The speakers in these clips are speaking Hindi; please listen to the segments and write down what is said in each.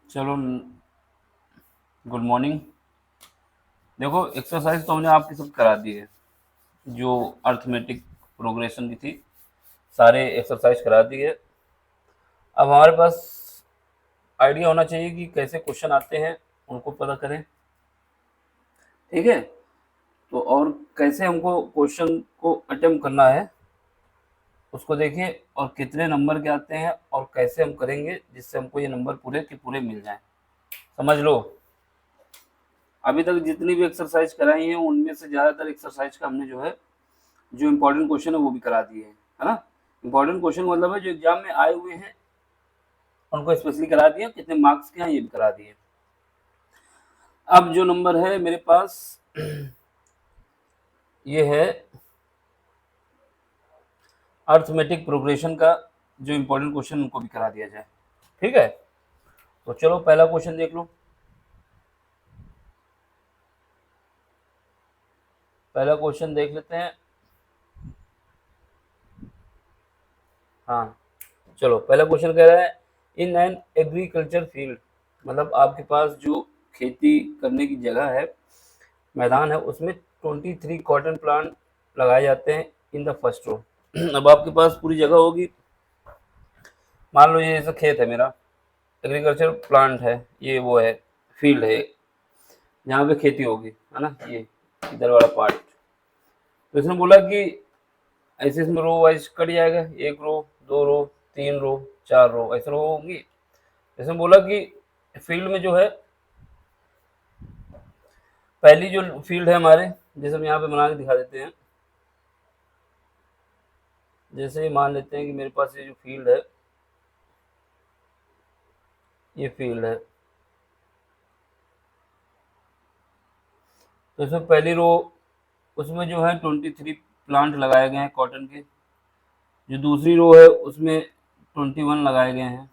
चलो, गुड मॉर्निंग। देखो, एक्सरसाइज तो हमने आपकी सब करा दी है, जो अर्थमेटिक प्रोग्रेशन की थी, सारे एक्सरसाइज करा दी है। अब हमारे पास आइडिया होना चाहिए कि कैसे क्वेश्चन आते हैं, उनको पता करें। ठीक है, तो और कैसे हमको क्वेश्चन को अटेम्प्ट करना है, उसको देखिए, और कितने नंबर के आते हैं और कैसे हम करेंगे जिससे हमको ये नंबर पूरे के पूरे मिल जाएं। समझ लो, अभी तक जितनी भी एक्सरसाइज कराई हैं उनमें से ज़्यादातर एक्सरसाइज का हमने जो है, जो इम्पोर्टेंट क्वेश्चन है वो भी करा दिए हैं, है ना। इम्पोर्टेंट क्वेश्चन मतलब है जो एग्जाम में आए हुए हैं उनको स्पेशली करा दिए, कितने मार्क्स के हैं ये भी करा दिए। अब जो नंबर है मेरे पास ये है अर्थमेटिक प्रोग्रेशन का, जो इम्पोर्टेंट क्वेश्चन उनको भी करा दिया जाए। ठीक है, तो चलो पहला क्वेश्चन देख लो। पहला क्वेश्चन देख लेते हैं। हाँ, चलो पहला क्वेश्चन कह रहा है, इन एन एग्रीकल्चर फील्ड, मतलब आपके पास जो खेती करने की जगह है, मैदान है, उसमें 23 कॉटन प्लांट लगाए जाते हैं इन द फर्स्ट रो। अब आपके पास पूरी जगह होगी, मान लो ये जैसा खेत है मेरा, एग्रीकल्चर प्लांट है, ये वो है, फील्ड है जहाँ पे खेती होगी, है ना, ये इधर वाला पार्ट। तो इसने बोला कि ऐसे इसमें रो वाइज कट जाएगा, एक रो, दो रो, तीन रो, चार रो, ऐसे रो होंगी। इसने बोला कि फील्ड में जो है, पहली जो फील्ड है हमारे, जैसे हम यहाँ पे बना के दिखा देते हैं, जैसे मान लेते हैं कि मेरे पास ये जो फील्ड है, ये फील्ड है, तो इसमें पहली रो, उसमें जो है 23 प्लांट लगाए गए हैं कॉटन के। जो दूसरी रो है उसमें 21 लगाए गए हैं।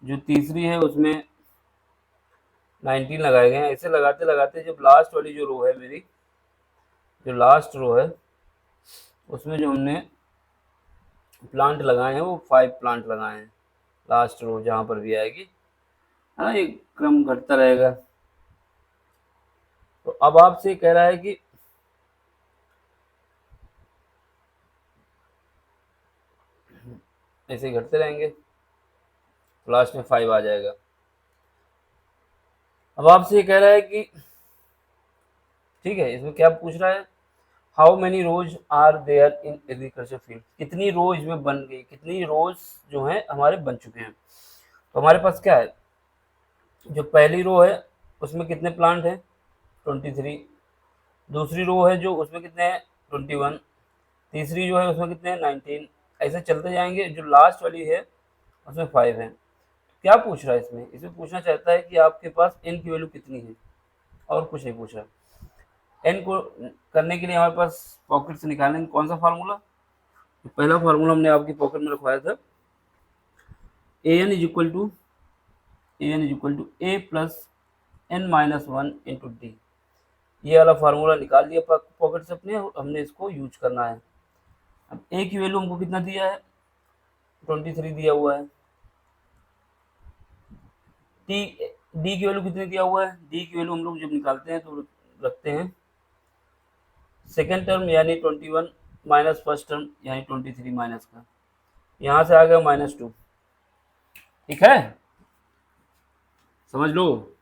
जो तीसरी है उसमें 19 लगाए गए हैं। ऐसे लगाते लगाते जब लास्ट वाली जो रो है मेरी, जो लास्ट रो है, उसमें जो हमने प्लांट लगाए हैं वो 5 प्लांट लगाए हैं। लास्ट रो जहाँ पर भी आएगी, है ना, एक क्रम घटता रहेगा। तो अब आपसे कह रहा है कि ऐसे ही घटते रहेंगे, तो लास्ट में 5 आ जाएगा। अब आपसे ये कह रहा है कि ठीक है, इसमें क्या पूछ रहा है, how many rows are there in agriculture field, कितनी रो इसमें बन गई, कितनी रोज जो है हमारे बन चुके हैं। तो हमारे पास क्या है, जो पहली रो है उसमें कितने प्लांट हैं, 23। दूसरी रो है जो, उसमें कितने हैं, 21। तीसरी जो है उसमें कितने हैं, 19। ऐसे चलते जाएंगे, जो लास्ट वाली है उसमें 5 है। क्या पूछ रहा है इसमें, इसमें पूछना चाहता है कि आपके पास एन की वैल्यू कितनी है, और कुछ नहीं पूछ रहा। एन को करने के लिए हमारे पास पॉकेट से निकालेंगे कौन सा फार्मूला, तो पहला फार्मूला हमने आपकी पॉकेट में रखवाया था, a n is equal to a plus n minus one into d. ये वाला फार्मूला निकाल लिया पॉकेट से अपने, हमने इसको यूज करना है। अब ए की वैल्यू हमको कितना दिया है, 23 दिया हुआ है। डी डी की वैल्यू कितनी दिया हुआ है, डी की वैल्यू हम लोग जब निकालते हैं तो रखते हैं सेकेंड टर्म यानी 21 माइनस फर्स्ट टर्म यानी 23 माइनस का, यहाँ से आ गया -2। ठीक है, समझ लो।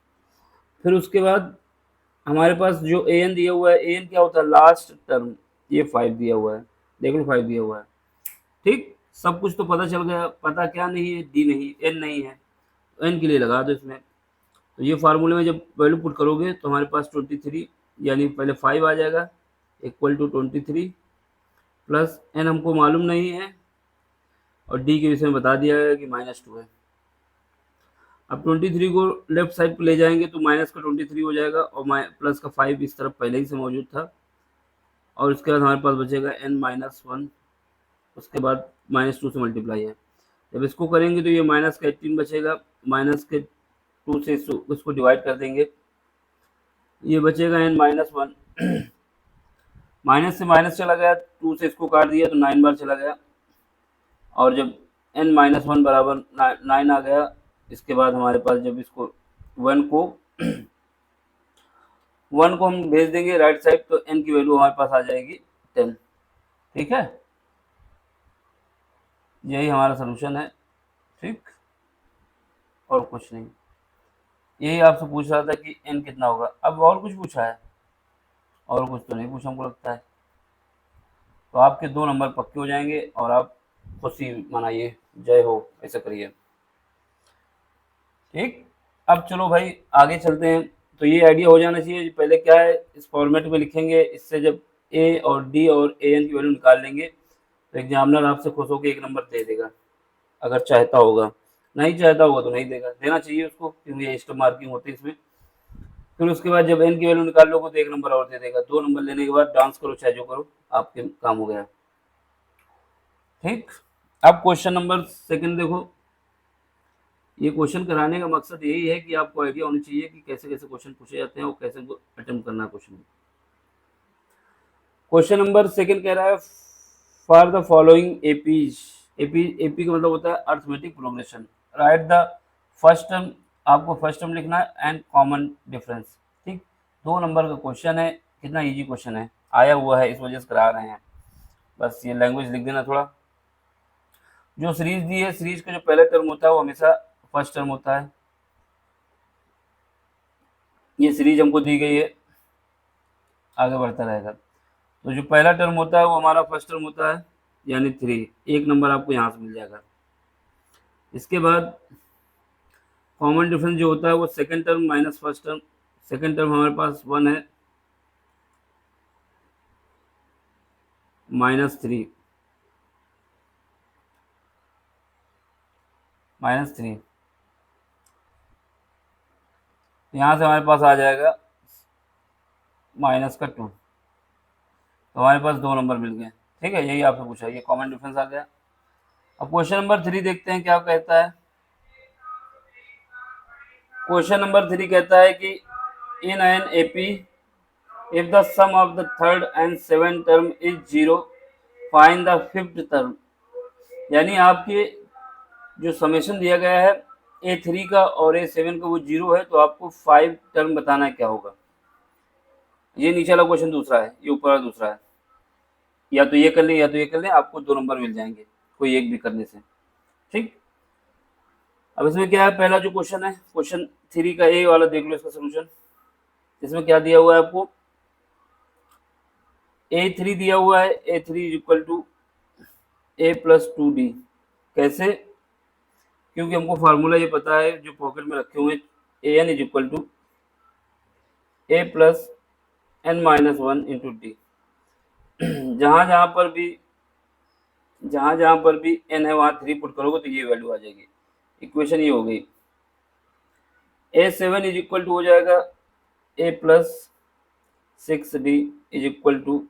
फिर उसके बाद हमारे पास जो ए एन दिया हुआ है, ए एन क्या होता है, लास्ट टर्म, ये 5 दिया हुआ है, देख लो 5 दिया हुआ है। ठीक, सब कुछ तो पता चल गया, पता क्या नहीं है, डी नहीं, एन नहीं है, तो एन के लिए लगा दो इसमें। तो ये फार्मूले में जब वैल्यू पुट करोगे तो हमारे पास 23 यानी पहले 5 आ जाएगा, इक्वल टू 23 प्लस एन हमको मालूम नहीं है, और डी के विषय में बता दिया है कि -2 है। अब 23 को लेफ्ट साइड पर ले जाएंगे तो माइनस का 23 हो जाएगा, और प्लस का 5 इस तरफ पहले ही से मौजूद था, और उसके बाद हमारे पास बचेगा n-1, उसके बाद -2 से मल्टीप्लाई है। जब इसको करेंगे तो ये माइनस का 18 बचेगा, माइनस के 2 से इसको डिवाइड कर देंगे, ये बचेगा n-1। माइनस से माइनस चला गया, 2 से इसको काट दिया तो 9 बार चला गया, और जब n-1 बराबर 9 आ गया इसके बाद हमारे पास जब इसको 1 को हम भेज देंगे राइट साइड, तो n की वैल्यू हमारे पास आ जाएगी 10। ठीक है, यही हमारा सोल्यूशन है। ठीक, और कुछ नहीं, यही आपसे पूछ रहा था कि n कितना होगा। अब और कुछ पूछा है? और कुछ तो नहीं पूछा हमको लगता है। तो आपके 2 नंबर पक्के हो जाएंगे और आप खुशी मनाइए, जय हो, ऐसा करिए। ठीक, अब चलो भाई आगे चलते हैं। तो ये आइडिया हो जाना चाहिए पहले क्या है, इस फॉर्मेट में लिखेंगे, इससे जब ए और डी और ए एन की वैल्यू निकाल लेंगे तो एग्जामिनर आपसे खुश होकर 1 नंबर दे देगा, अगर चाहता होगा। नहीं चाहता होगा तो नहीं देगा, देना चाहिए उसको, क्योंकि ये एक्स्ट्रा मार्किंग होती है इसमें। फिर उसके बाद जब एन की वैल्यू निकाल लोगे तो 1 नंबर और दे देगा। 2 नंबर लेने के बाद डांस करो चाहे जो करो, आपके काम हो गया। ठीक, अब क्वेश्चन नंबर सेकंड देखो। ये क्वेश्चन कराने का मकसद यही है कि आपको आइडिया होनी चाहिए कि कैसे कैसे क्वेश्चन पूछे जाते हैं और कैसे अटेम्प्ट करना है क्वेश्चन। क्वेश्चन नंबर सेकंड कह रहा है for the following APs, AP का मतलब होता है arithmetic progression, right the first term, आपको फर्स्ट टर्म लिखना है एंड कॉमन डिफरेंस। ठीक, 2 नंबर का क्वेश्चन है, कितना इजी क्वेश्चन है, आया हुआ है इस वजह से करा रहे हैं। बस ये लैंग्वेज लिख देना थोड़ा। जो सीरीज दी है, सीरीज का जो पहला टर्म होता है वो हमेशा फर्स्ट टर्म होता है। ये सीरीज हमको दी गई है, आगे बढ़ता रहेगा। तो जो पहला टर्म होता है वो हमारा फर्स्ट टर्म होता है, यानी 3, 1 नंबर आपको यहाँ से मिल जाएगा। इसके बाद कॉमन डिफरेंस जो होता है वो second term minus first term. Second term हमारे पास 1 है, -3, -3, यहाँ से हमारे पास आ जाएगा -2, तो हमारे पास 2 नंबर मिल गए। ठीक है, यही आपसे पूछा, ये कॉमन डिफरेंस आ गया। अब क्वेश्चन नंबर 3 देखते हैं क्या कहता है। क्वेश्चन नंबर 3 कहता है कि in an AP if the sum of the third and seven term is 0 find the fifth term. यानी आपके जो समेशन दिया गया है A3 का और A7 का वो 0 है, तो आपको 5 टर्म बताना है क्या होगा। ये नीचे वाला क्वेश्चन दूसरा है, ये ऊपर वाला दूसरा है। या तो ये कर लें या तो ये कर लें, आपको 2 नंबर मिल जाएंगे कोई एक भी करने से। ठीक, अब इसमें क्या है, पहला जो क्वेश्चन है क्वेश्चन 3 का ए वाला देख लो इसका सोल्यूशन। इसमें क्या दिया हुआ है आपको, A3 दिया हुआ है, A3 is equal to A+2D। कैसे, क्योंकि हमको फार्मूला ये पता है जो पॉकेट में रखे हुए हैं, AN is equal to A+n-1 into D. जहाँ जहाँ पर भी n है वहाँ 3 पुट करोगे तो ये वैल्यू आ जाएगी। इक्वेशन ये हो गई। A7 इज इक्वल टू हो जाएगा A+6D इज इक्वल टू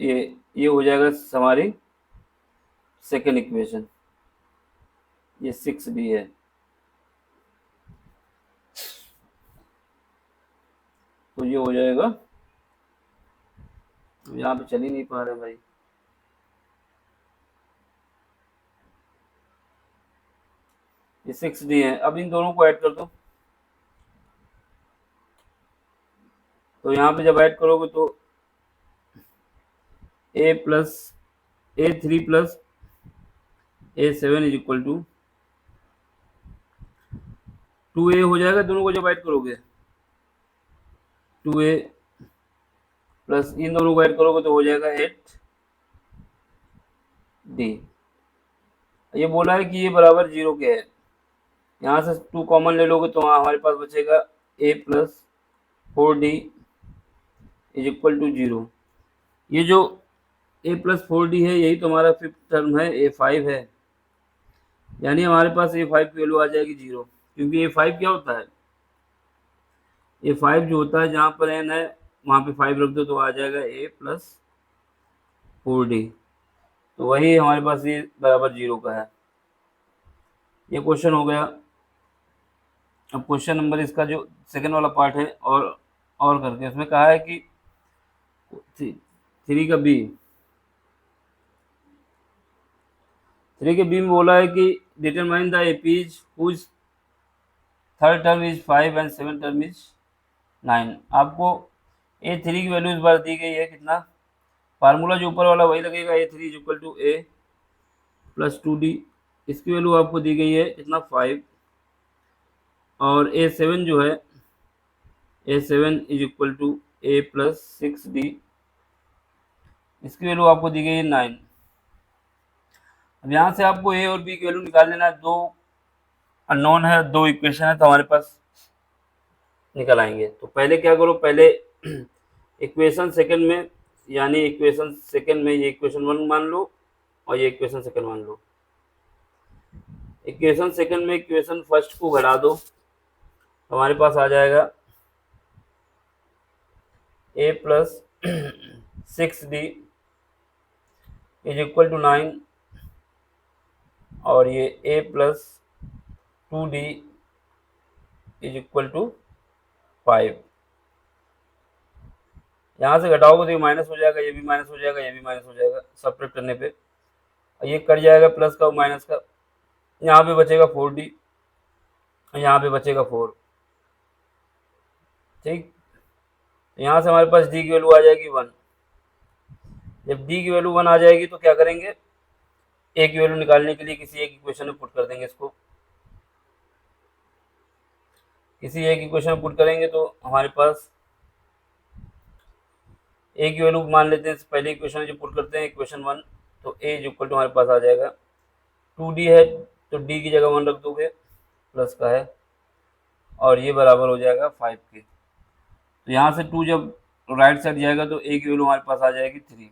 ये हो जाएगा हमारी सेकेंड इक्वेशन, ये 6D है। तो ये हो जाएगा, यहाँ पे चल ही नहीं पा रहे भाई, ये 6D है। अब इन दोनों को ऐड कर दो, तो यहाँ पे जब ऐड करोगे तो A3 plus A7 is equal to 2A हो जाएगा। दोनों को जब ऐड करोगे 2A प्लस इन दोनों को ऐड करोगे तो हो जाएगा 8D। ये बोला है कि ये बराबर 0 के है, यहाँ से 2 कॉमन ले लोगे तो हमारे पास बचेगा A+4D इज इक्वल टू 0। ये जो A+4D है यही तो हमारा फिफ्थ टर्म है, A5 है। यानी हमारे पास A5 की वैल्यू आ जाएगी 0, क्योंकि A5 क्या होता है, A5 जो होता है जहाँ पर n है वहाँ पे 5 रख दो तो आ जाएगा A+4D। तो वही हमारे पास ये बराबर 0 का है। ये क्वेश्चन हो गया। अब क्वेश्चन नंबर इसका जो सेकंड वाला पार्ट है और करके उसमें कहा है कि 3 का बी, 3 के बी में बोला है कि determine the APs whose third term is 5 and seven term is 9। आपको A3 की वैल्यू इस बार दी गई है कितना, फार्मूला जो ऊपर वाला वही लगेगा, A3 is equal to A plus 2D। इसकी वैल्यू आपको दी गई है कितना 5, और A7 जो है A7 is equal to A plus 6D, इसकी वैल्यू आपको दी गई है 9। अब यहाँ से आपको A और B की वैल्यू निकाल लेना है, दो अननोन है, दो इक्वेशन है, तो हमारे पास निकल आएंगे। तो पहले क्या करो, पहले इक्वेशन सेकंड में, यानी इक्वेशन सेकंड में ये इक्वेशन 1 मान लो और ये इक्वेशन सेकंड मान लो। इक्वेशन सेकंड में इक्वेशन फर्स्ट को घटा दो, तो हमारे पास आ जाएगा A plus 6D is equal to 9, और ये A plus 2D is equal to 5। यहाँ से घटाओगे तो ये माइनस हो जाएगा, ये भी माइनस हो जाएगा, ये भी माइनस हो जाएगा सब्ट्रैक्ट करने पे, ये कट जाएगा प्लस का माइनस का, यहाँ पे बचेगा 4D, यहाँ पे बचेगा 4। ठीक, यहाँ से हमारे पास D की वैल्यू आ जाएगी 1। जब D की वैल्यू 1 आ जाएगी तो क्या करेंगे, A की वैल्यू निकालने के लिए किसी एक इक्वेशन में पुट कर देंगे इसको, किसी एक इक्वेशन में पुट करेंगे तो हमारे पास A की वैल्यू मान लेते हैं, पहले इक्वेशन जो पुट करते हैं इक्वेशन 1, तो A इज इक्वल टू हमारे पास आ जाएगा 2D है, तो D की जगह 1 रख दोगे, प्लस का है, और ये बराबर हो जाएगा 5 के। तो यहाँ से 2 जब राइट साइड जाएगा तो A की वैल्यू हमारे पास आ जाएगी 3।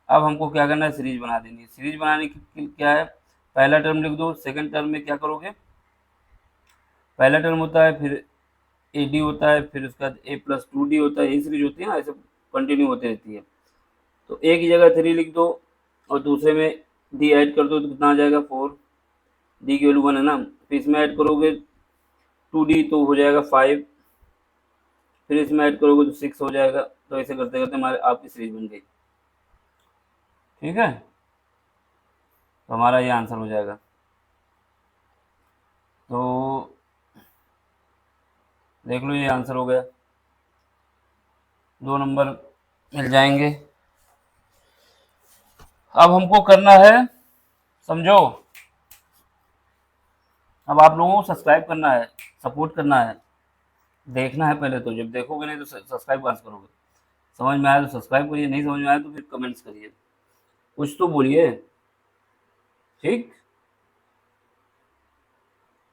अब हमको क्या करना है, सीरीज बना देनी है। सीरीज बनाने की क्या है, पहला टर्म लिख दो, सेकंड टर्म में क्या करोगे, पहला टर्म होता है, फिर AD होता है, फिर उसके बाद A प्लस 2D होता है, यही सीरीज होती है ना, ऐसे कंटिन्यू होती रहती है। तो A की जगह 3 लिख दो और दूसरे में D ऐड कर दो, तो कितना आ जाएगा 4। D की वैल्यू 1 है ना, फिर इसमें ऐड करोगे 2D तो हो जाएगा 5, फिर इसमें ऐड करोगे तो 6 हो जाएगा। तो ऐसे करते करते हमारे आपकी सीरीज बन गई। ठीक है, तो हमारा ये आंसर हो जाएगा। तो देख लो, ये आंसर हो गया, 2 नंबर मिल जाएंगे। अब हमको करना है, समझो, अब आप लोगों को सब्सक्राइब करना है, सपोर्ट करना है, देखना है पहले। तो जब देखोगे नहीं तो सब्सक्राइब कहाँ से करोगे, समझ में आया तो सब्सक्राइब करिए, नहीं समझ में आया तो फिर कमेंट्स करिए, कुछ तो बोलिए। ठीक,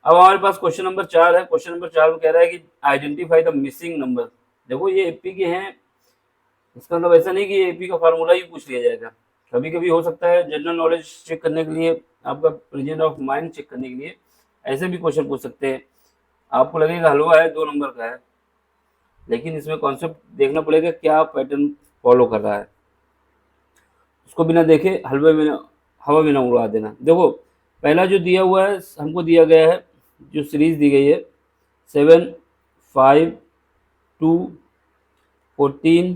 अब हमारे पास क्वेश्चन नंबर 4 है। क्वेश्चन नंबर 4 में कह रहा है कि आइडेंटिफाई द मिसिंग नंबर। देखो ये एपी के हैं, इसका मतलब ऐसा नहीं कि एपी का फार्मूला ही पूछ लिया जाएगा। कभी कभी हो सकता है जनरल नॉलेज चेक करने के लिए, आपका प्रेजेंट ऑफ माइंड चेक करने के लिए ऐसे भी क्वेश्चन पूछ सकते हैं। आपको लगेगा हलवा है, 2 नंबर का है, लेकिन इसमें कॉन्सेप्ट देखना पड़ेगा क्या पैटर्न फॉलो कर रहा है, उसको बिना देखे हलवे में हवा में ना उड़ा देना। देखो पहला जो दिया हुआ है, हमको दिया गया है, जो सीरीज दी गई है 7, 5, 2, 14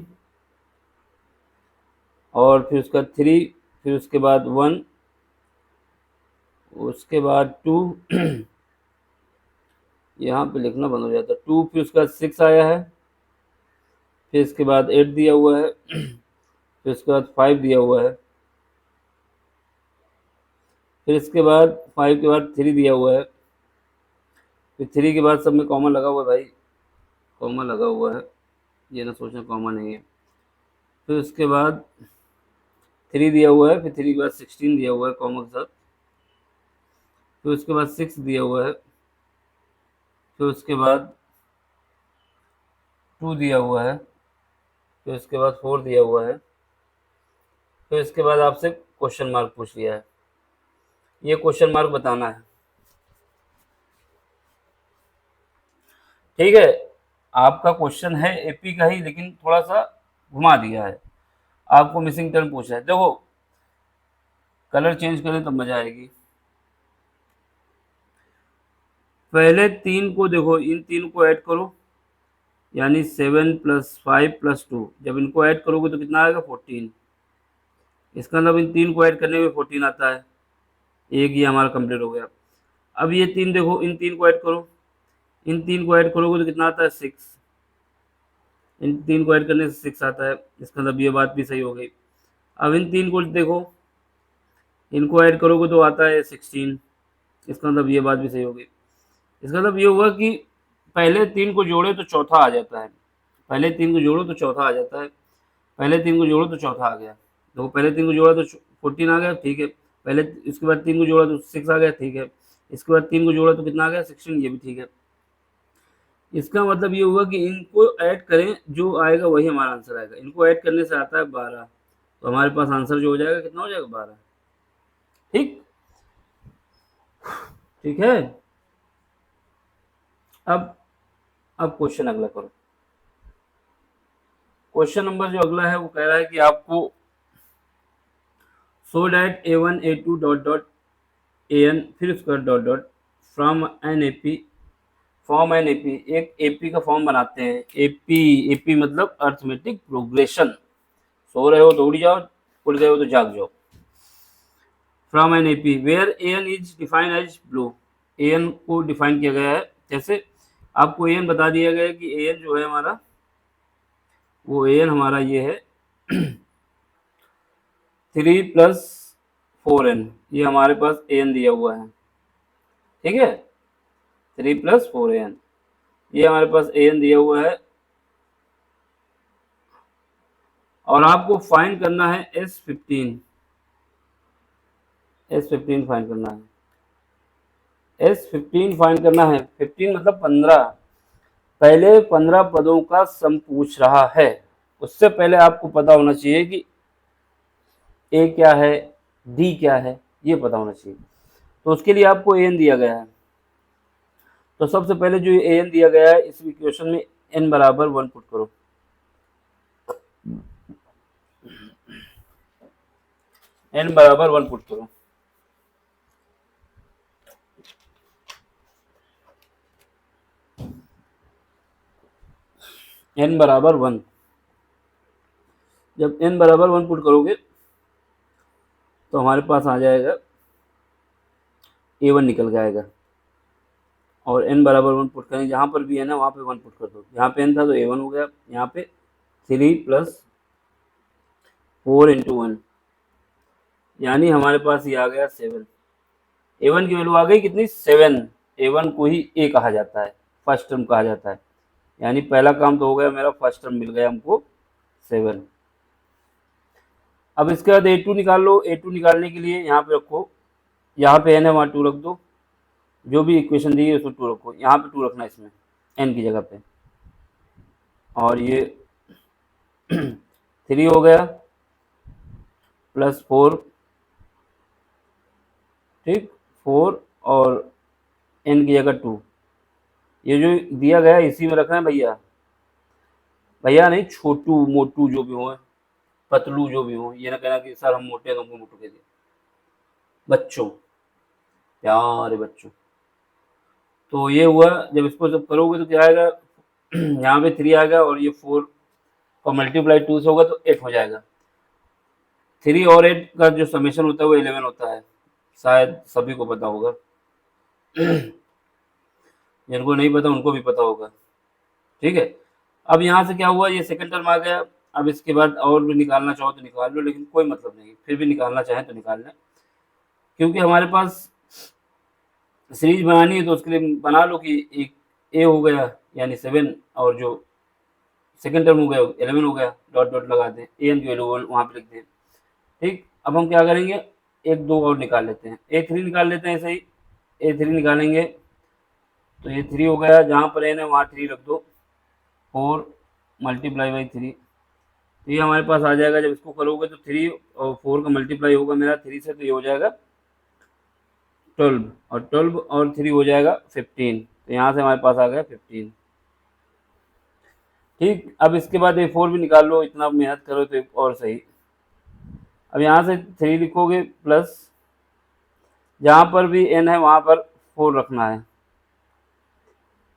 और फिर उसका 3, फिर उसके बाद 1, उसके बाद 2 यहाँ पे लिखना बंद हो जाता है, 2, फिर उसके बाद 6 आया है, फिर इसके बाद 8 दिया हुआ है, फिर उसके बाद 5 दिया हुआ है, फिर इसके बाद 5 के बाद 3 दिया हुआ है, फिर 3 के बाद सब में कॉमन लगा हुआ है भाई, कॉमन लगा हुआ है, ये ना सोचना कॉमन नहीं है। फिर उसके बाद 3 दिया हुआ है, फिर 3 के बाद 16 दिया हुआ है कॉमन के साथ, फिर उसके बाद 6 दिया हुआ है, फिर उसके बाद 2 दिया हुआ है, फिर उसके बाद 4 दिया हुआ है, फिर इसके बाद आपसे क्वेश्चन मार्क पूछ लिया है, ये क्वेश्चन मार्क बताना है। ठीक है, आपका क्वेश्चन है एपी का ही, लेकिन थोड़ा सा घुमा दिया है, आपको मिसिंग टर्म पूछा है। देखो कलर चेंज करें तब मजा आएगी। पहले 3 को देखो, इन 3 को ऐड करो, यानी 7 + 5 + 2, जब इनको ऐड करोगे तो कितना आएगा 14। इसका मतलब इन 3 को ऐड करने में 14 आता है, एक ये हमारा कंप्लीट हो गया। अब ये 3 देखो, इन 3 को ऐड करो, इन 3 को ऐड करोगे तो कितना आता है 6, इन 3 को ऐड करने से 6 आता है, इसका मतलब ये बात भी सही हो गई। अब इन 3 को देखो, इनको ऐड करोगे तो आता है 16, इसका मतलब ये बात भी सही हो गई। इसका मतलब ये हुआ कि पहले 3 को जोड़े तो चौथा आ जाता है, पहले 3 को जोड़ो तो चौथा आ जाता है, पहले 3 को जोड़ो तो चौथा आ गया। देखो पहले 3 को जोड़ा तो 14 आ गया, ठीक है। पहले इसके बाद 3 को जोड़ा तो 6 आ गया, ठीक है। इसके बाद 3 को जोड़ा तो कितना आ गया 16, ये भी ठीक है। इसका मतलब ये हुआ कि इनको ऐड करें, जो आएगा वही हमारा आंसर आएगा। इनको ऐड करने से आता है 12, तो हमारे पास आंसर जो हो जाएगा कितना हो जाएगा 12। ठीक, ठीक है। अब क्वेश्चन अगला करो। क्वेश्चन नंबर जो अगला है वो कह रहा है कि आपको so that a1 a2 dot dot an फिर उसका dot dot from an AP, form an AP, एक एपी का फॉर्म बनाते हैं। एपी, एपी मतलब अर्थमेटिक प्रोग्रेशन। सो रहे हो तो उड़ जाओ, उड़ गए हो तो जाग जाओ। From an AP where n is defined as below, n को डिफाइन किया गया है, जैसे आपको एन बता दिया गया है कि एन जो है हमारा, वो एन हमारा ये है 3+4n, ये हमारे पास एन दिया हुआ है, ठीक है। 3+4an, ये हमारे पास एन दिया हुआ है, और आपको फाइंड करना है S15, S15 फाइंड करना है, S15 फाइंड करना है। 15 मतलब 15, पहले 15 पदों का सम पूछ रहा है। उससे पहले आपको पता होना चाहिए कि ए क्या है, डी क्या है, ये पता होना चाहिए। तो उसके लिए आपको एन दिया गया है, तो सबसे पहले जो एन दिया गया है इस इक्वेशन में n बराबर 1 पुट करो, n बराबर 1 पुट करो। n बराबर 1, जब n बराबर 1 पुट करोगे तो हमारे पास आ जाएगा a1 निकल जाएगा, और n बराबर 1 पुट करें, जहाँ पर भी n है वहाँ पे 1 पुट कर दो। यहाँ पे n था तो a1 हो गया, यहाँ पे 3+4 इंटू 1, यानी हमारे पास ये आ गया 7। a1 की वैल्यू आ गई कितनी 7, a1 को ही a कहा जाता है, फर्स्ट टर्म कहा जाता है, यानी पहला काम तो हो गया मेरा, फर्स्ट टर्म मिल गया हमको 7। अब इसके बाद a2 निकाल लो। a2 निकालने के लिए यहाँ पे रखो, यहाँ पे n है वहाँ 2 रख दो, जो भी इक्वेशन दी है उसमें 2 रखो, यहाँ पे 2 रखना इसमें n की जगह पे, और ये 3 हो गया +4, ठीक, 4 और n की जगह 2, ये जो दिया गया है इसी में रखना है भैया, भैया नहीं, छोटू मोटू जो भी हो, पतलू जो भी हो, ये ना कहना कि सर हम मोटे हैं तो हमको मोटू कह दिया। बच्चों, प्यारे बच्चों, तो ये हुआ। जब इसको जब करोगे तो क्या आएगा यहाँ पे 3 आएगा, और ये 4 और मल्टीप्लाई 2 से होगा तो 8 हो जाएगा। 3 और 8 का जो समेशन होता है वो 11 होता है, शायद सभी को पता होगा, जिनको नहीं पता उनको भी पता होगा, ठीक है। अब यहाँ से क्या हुआ, ये सेकंड टर्म आ गया। अब इसके बाद और भी निकालना चाहो तो निकाल लो, लेकिन कोई मतलब नहीं, फिर भी निकालना चाहें तो निकाल लें, क्योंकि हमारे पास सीरीज बनानी है तो उसके लिए बना लो कि एक ए हो गया यानी 7, और जो सेकंड टर्म हो गया 11 हो गया, डॉट डॉट लगा दें, ए एन की वैल्यू वहाँ पे लिख दें, ठीक। अब हम क्या करेंगे, एक दो और निकाल लेते हैं, A3 निकाल लेते हैं, ऐसे ही A3 निकालेंगे तो ये 3 हो गया, जहाँ पर n है वहाँ 3 रख दो, 4 मल्टीप्लाई बाई 3, तो ये हमारे पास आ जाएगा। जब इसको करोगे तो 3 और 4 का मल्टीप्लाई होगा मेरा 3 से, तो ये हो जाएगा 12, और 12 और 3 हो जाएगा 15, तो यहाँ से हमारे पास आ गया 15, ठीक। अब इसके बाद A4 भी निकाल लो, इतना मेहनत करो तो एक और सही। अब यहाँ से 3 लिखोगे प्लस, जहाँ पर भी n है वहाँ पर 4 रखना है,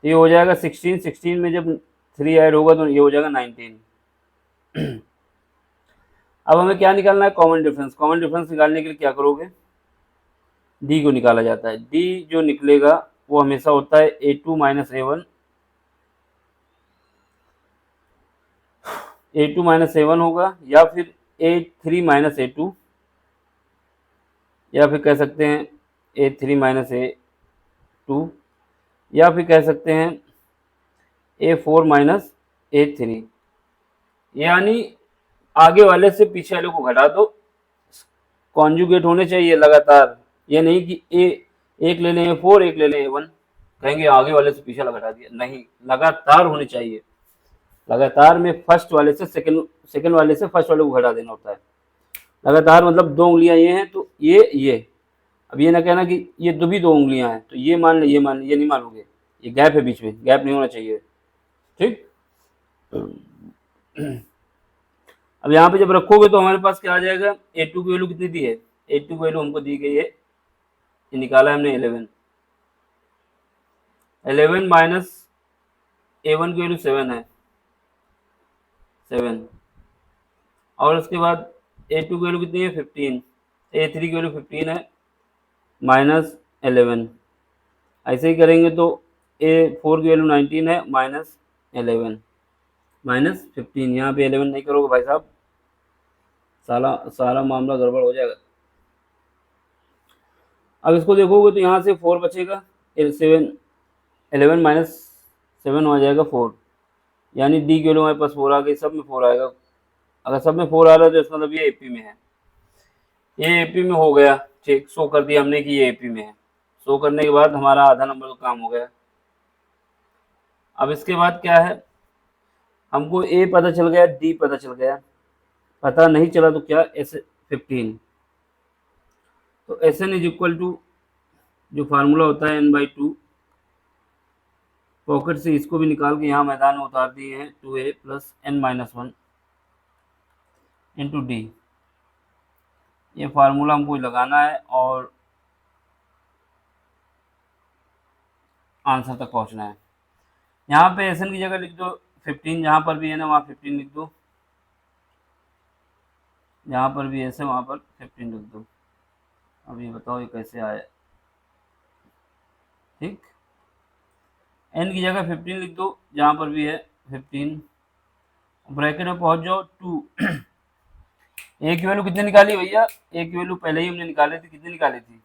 तो ये हो जाएगा 16, 16 में जब 3 ऐड होगा तो ये हो जाएगा 19। अब हमें क्या निकालना है, कॉमन डिफरेंस। कॉमन डिफरेंस निकालने के लिए क्या करोगे, डी को निकाला जाता है। डी जो निकलेगा वो हमेशा होता है A2 माइनस A1 होगा, या फिर A3 माइनस A2, या फिर कह सकते हैं A3 माइनस A2, या फिर कह सकते हैं A4 माइनस A3। यानी आगे वाले से पीछे वाले को घटा दो, कॉन्जुगेट होने चाहिए लगातार। ये नहीं कि एक ले लें A4, एक ले लें A1, कहेंगे आगे वाले से पीछे वाला घटा दिया, नहीं, लगातार होने चाहिए। लगातार में फर्स्ट वाले से सेकंड वाले से फर्स्ट वाले को घटा देना होता है। लगातार मतलब 2 उंगलियां ये हैं तो ये, अब ये ना कहना कि ये दो उंगलियां हैं तो ये मान ले, ये मान ले, ये नहीं मानोगे, ये गैप है बीच में, गैप नहीं होना चाहिए। ठीक। अब यहाँ पे जब रखोगे तो हमारे पास क्या आ जाएगा, A2 की वैल्यू कितनी दी है, A2 की वैल्यू हमको दी गई है, ये निकाला है हमने 11 माइनस A1 की वैल्यू 7 है, 7, और उसके बाद A2 की वैल्यू कितनी है 15, A3 की वैल्यू 15 है माइनस 11, ऐसे ही करेंगे तो A4 की वैल्यू 19 है माइनस 11 माइनस 15, यहाँ पे 11 नहीं करोगे भाई साहब, सारा मामला गड़बड़ हो जाएगा। अब इसको देखोगे तो यहाँ से 4 बचेगा, 11 माइनस 7 हो जाएगा 4, यानी डी की वैल्यू हमारे पास 4 आ गई, सब में 4 आएगा। अगर सब में 4 आ रहा है तो इसका मतलब ये AP में है, ये AP में हो गया। ठीक, शो कर दिया हमने कि ये AP में है। शो करने के बाद हमारा आधा नंबर का काम हो गया। अब इसके बाद क्या है, हमको A पता चल गया, D पता चल गया, पता नहीं चला तो क्या, S15। तो Sn इज इक्वल टू, जो फार्मूला होता है n/2, पॉकेट से इसको भी निकाल के यहाँ मैदान में उतार दिए हैं, 2A plus n-1 into d. ये फार्मूला हमको लगाना है और आंसर तक पहुँचना है। यहाँ पे Sn की जगह लिख दो 15, जहाँ पर भी है ना वहाँ 15 लिख दो, जहाँ पर भी S है वहाँ पर 15 लिख दो। अब ये बताओ ये कैसे आया। ठीक, n की जगह 15 लिख दो, जहाँ पर भी है 15, ब्रैकेट में पहुँच जाओ 2। A की वैल्यू कितनी निकाली भैया, A की वैल्यू पहले ही हमने निकाली थी, कितनी निकाली थी,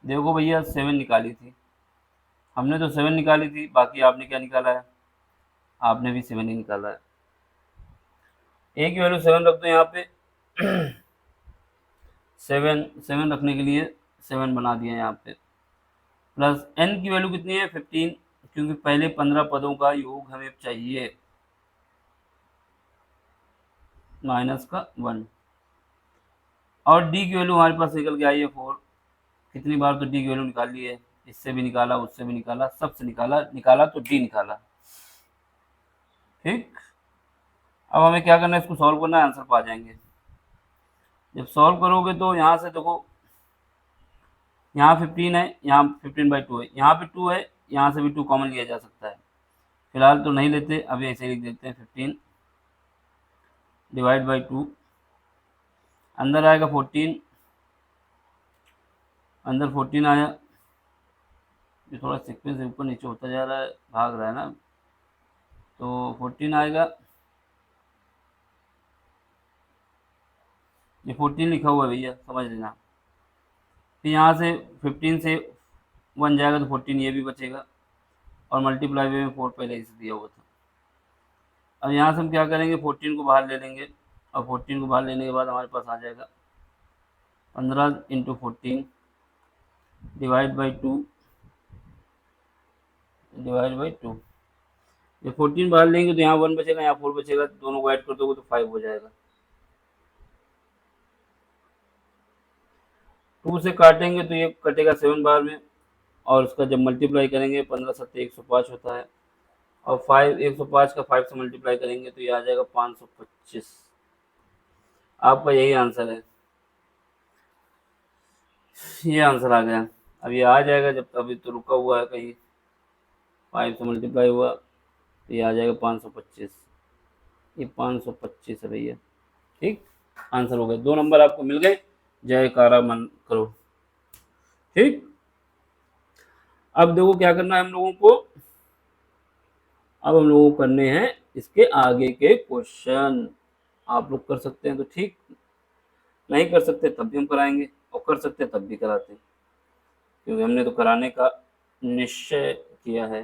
देखो भैया 7 निकाली थी हमने, तो 7 निकाली थी, बाकी आपने क्या निकाला है, आपने भी 7 ही निकाला है। A की वैल्यू 7 रख दो यहाँ पे, 7 रखने के लिए 7 बना दिया यहाँ पे, प्लस n की वैल्यू कितनी है 15, क्योंकि पहले 15 पदों का योग हमें चाहिए, माइनस का 1, और d की वैल्यू हमारे पास निकल के आई है 4। कितनी बार तो d की वैल्यू निकाल ली है, इससे भी निकाला, उससे भी निकाला, सबसे निकाला तो d निकाला। ठीक, अब हमें क्या करना है, इसको सॉल्व करना है, आंसर पा जाएंगे। जब सॉल्व करोगे तो यहाँ से देखो, यहाँ 15 है, यहाँ 15/2 है, यहाँ पे 2 है, यहाँ से भी 2 कॉमन लिया जा सकता है, फिलहाल तो नहीं लेते, अभी ऐसे लिख देते हैं 15 डिवाइड बाई 2, अंदर आएगा 14, अंदर 14 आया, ये थोड़ा सीक्वेंस ऊपर नीचे होता जा रहा है, भाग रहा है ना, तो 14 आएगा, ये 14 लिखा हुआ है भैया, समझ लेना। फिर यहाँ से 15 से 1 जाएगा तो 14 ये भी बचेगा, और मल्टीप्लाई में 4 पहले ही से दिया हुआ था। अब यहाँ से हम क्या करेंगे, 14 को बाहर ले लेंगे, और 14 को बाहर लेने के बाद हमारे पास आ जाएगा 15 × 14 डिवाइड बाई 2 डिवाइड बाई 2। जब 14 बाहर लेंगे तो यहाँ 1 बचेगा, यहाँ 4 बचेगा, दोनों को ऐड कर दोगे तो 5 हो जाएगा। 2 से काटेंगे तो ये कटेगा 7 बार में, और उसका जब मल्टीप्लाई करेंगे 15 7 105 होता है, और 105 का 5 से मल्टीप्लाई करेंगे तो ये आ जाएगा 525। आपका यही आंसर है, ये आंसर आ गया। अब ये आ जाएगा, जब अभी तो रुका हुआ है कहीं, 5 से मल्टीप्लाई हुआ तो ये आ जाएगा 525, ये 525 है भैया। ठीक, आंसर हो गया, 2 नंबर आपको मिल गए, जयकारा मन करो। ठीक, अब देखो क्या करना है हम लोगों को, अब हम लोगों को करने हैं इसके आगे के क्वेश्चन। आप लोग कर सकते हैं तो ठीक, नहीं कर सकते तब भी हम कराएंगे, और कर सकते तब भी कराते हैं, क्योंकि हमने तो कराने का निश्चय किया है।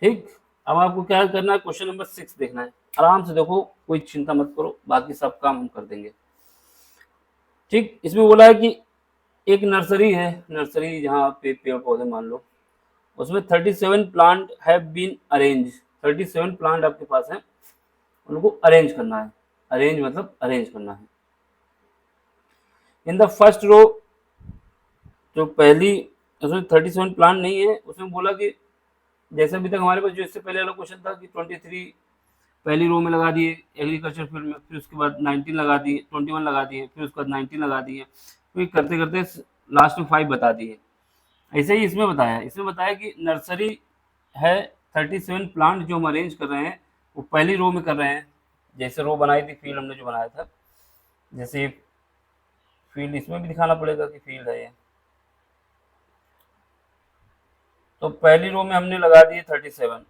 ठीक, अब आपको क्या करना है, क्वेश्चन नंबर 6 देखना है, आराम से देखो, कोई चिंता मत करो, बाकी सब काम हम कर देंगे। ठीक, इसमें बोला है कि एक नर्सरी है, नर्सरी जहाँ पे पेड़ पौधे मान लो, उसमें 37 plant have been arrange, 37 plant आपके पास हैं, उनको अरेंज करना है, अरेंज मतलब अरेंज करना है। इन द फर्स्ट रो, जो पहली, उसमें 37 प्लांट नहीं है, उसमें बोला कि जैसे अभी तक हमारे पास जो इससे पहले वाला क्वेश्चन था कि 23 पहली रो में लगा दिए एग्रीकल्चर फील्ड में, फिर उसके बाद 19 लगा दिए, 21 लगा दिए, फिर उसके बाद 19 लगा दिए, फिर करते करते लास्ट में 5 बता दिए। ऐसे ही इसमें बताया, इसमें बताया कि नर्सरी है, 37 प्लांट जो हम अरेंज कर रहे हैं वो पहली रो में कर रहे हैं, जैसे रो बनाई थी फील्ड हमने जो बनाया था, जैसे फील्ड इसमें भी दिखाना पड़ेगा कि फील्ड है ये, तो पहली रो में हमने लगा दिए 37,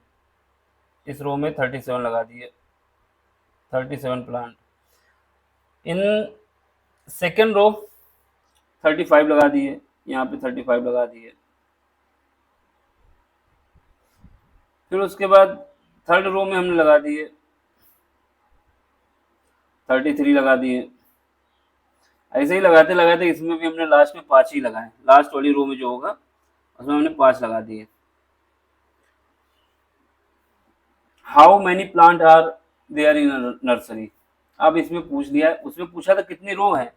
इस रो में 37 लगा दिए, 37 प्लांट। इन सेकेंड रो 35 लगा दिए, यहाँ पे 35 लगा दिए। फिर उसके बाद थर्ड रो में हमने लगा दिए 33 लगा दिए। ऐसे ही लगाते लगाते इसमें भी हमने लास्ट में 5 ही लगाए, लास्ट वाली रो में जो होगा उसमें हमने 5 लगा दिए। How many plant are there in nursery, अब इसमें पूछ लिया है, उसमें पूछा था कितनी रो है,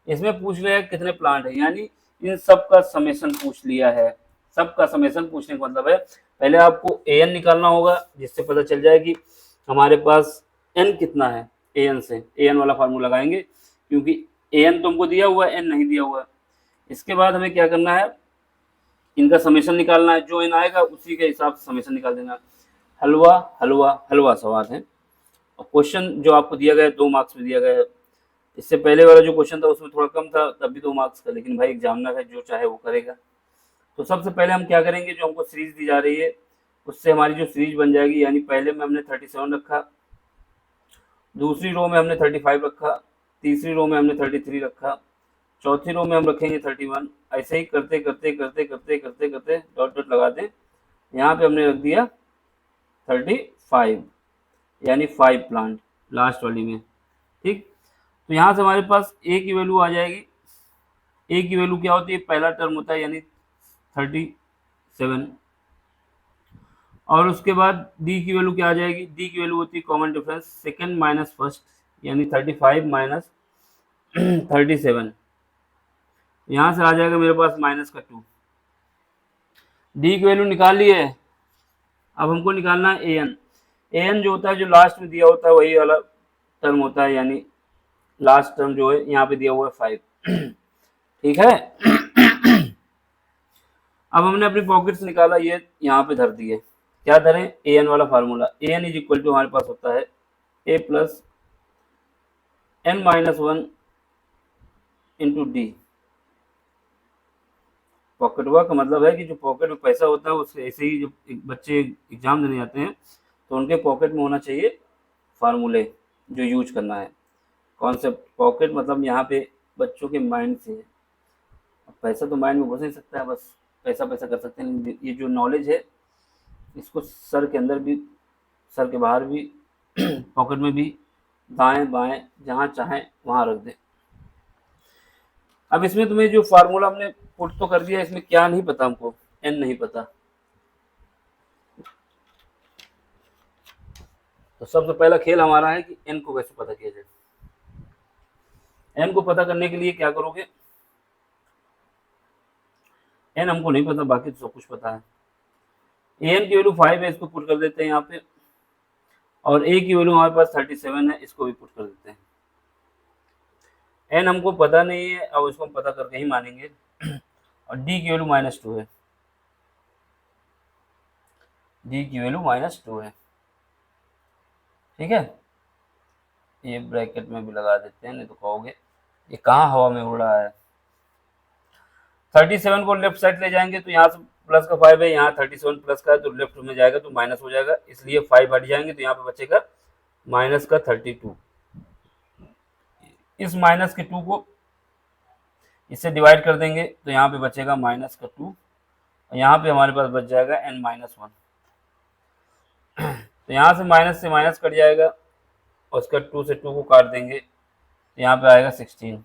इसमें पूछ लिया है कितने प्लांट है, यानी इन सब का समेशन पूछ लिया है। सब का समेशन पूछने का मतलब है पहले आपको एन निकालना होगा, जिससे पता चल जाए कि हमारे पास एन कितना है, एन से एन वाला फार्मूला लगाएंगे, क्योंकि एन तो हमको दिया हुआ है, एन नहीं दिया हुआ है। इसके बाद हमें क्या करना है, इनका समेशन निकालना है, जो एन आएगा उसी के हिसाब से समेशन निकाल देना। हलवा हलवा हलवा सवाल है, और क्वेश्चन जो आपको दिया गया है 2 मार्क्स में दिया गया है। इससे पहले वाला जो क्वेश्चन था उसमें थोड़ा कम था, तब भी 2 मार्क्स का, लेकिन भाई एग्जामिनर है, जो चाहे वो करेगा। तो सबसे पहले हम क्या करेंगे, जो हमको सीरीज दी जा रही है उससे हमारी जो सीरीज बन जाएगी, यानी पहले में हमने 37 रखा, दूसरी रो में हमने 35 रखा, तीसरी रो में हमने 33 रखा, चौथी रो में हम रखेंगे 31, ऐसे ही करते करते करते करते करते करते डॉट डॉट लगा दें, यहाँ पे हमने रख दिया 35, यानी 5 प्लांट लास्ट वाली में। ठीक, तो यहाँ से हमारे पास ए की वैल्यू आ जाएगी, ए की वैल्यू क्या होती है, पहला टर्म होता है यानी 37, और उसके बाद डी की वैल्यू क्या आ जाएगी, डी की वैल्यू होती है common difference, second minus first, यानी 35 माइनस 37, यहाँ से आ जाएगा मेरे पास माइनस का 2। डी की वैल्यू निकाल ली है, अब हमको निकालना है ए एन। ए एन जो होता है, जो लास्ट में दिया होता है वही वाला टर्म होता है, यानी लास्ट टर्म जो है यहाँ पे दिया हुआ है 5। ठीक है, अब हमने अपनी पॉकेट से निकाला, ये यहाँ पे धर दिए, क्या धरें, ए एन वाला formula, a n is equal to हमारे पास होता है a plus n minus 1 into d. Pocket हुआ का मतलब है कि जो पॉकेट में पैसा होता है उससे, ऐसे ही जब बच्चे एग्जाम देने जाते हैं तो उनके पॉकेट में होना चाहिए फार्मूले जो यूज करना है। कॉन्सेप्ट पॉकेट मतलब यहाँ पे बच्चों के माइंड से है, पैसा तो माइंड में घुस नहीं सकता है, बस पैसा पैसा कर सकते हैं, ये जो नॉलेज है इसको सर के अंदर भी, सर के बाहर भी, पॉकेट में भी, दाएं बाएं जहाँ चाहें वहाँ रख दें। अब इसमें तुम्हें जो फार्मूला हमने पुट तो कर दिया, इसमें क्या नहीं पता हमको, एन नहीं पता, तो सबसे पहला खेल हमारा है कि एन को कैसे पता किया जाए। एन को पता करने के लिए क्या करोगे, एन हमको नहीं पता, बाकी तो सब कुछ पता है। एन की वैल्यू 5 है, इसको पुट कर देते हैं यहाँ पे, और ए की वैल्यू हमारे पास 37 है, इसको भी पुट कर देते हैं। एन हमको पता नहीं है, अब इसको हम पता करके ही मानेंगे। और डी की वैल्यू -2 है, डी की वैल्यू -2 है। ठीक है, ये ब्रैकेट में भी लगा देते हैं, नहीं तो कहोगे ये कहाँ हवा में उड़ रहा है। 37 को लेफ्ट साइड ले जाएंगे तो यहाँ से प्लस का 5 है, यहाँ 37 प्लस का है तो लेफ्ट में जाएगा तो माइनस हो जाएगा, इसलिए 5 हट जाएंगे तो यहाँ पे बचेगा माइनस का 32। इस माइनस के 2 को इससे डिवाइड कर देंगे तो यहाँ पे बचेगा माइनस का 2, और यहाँ पे हमारे पास बच जाएगा n-1। तो यहाँ से माइनस कट जाएगा और उसका 2 से 2 को काट देंगे तो यहाँ पे आएगा 16।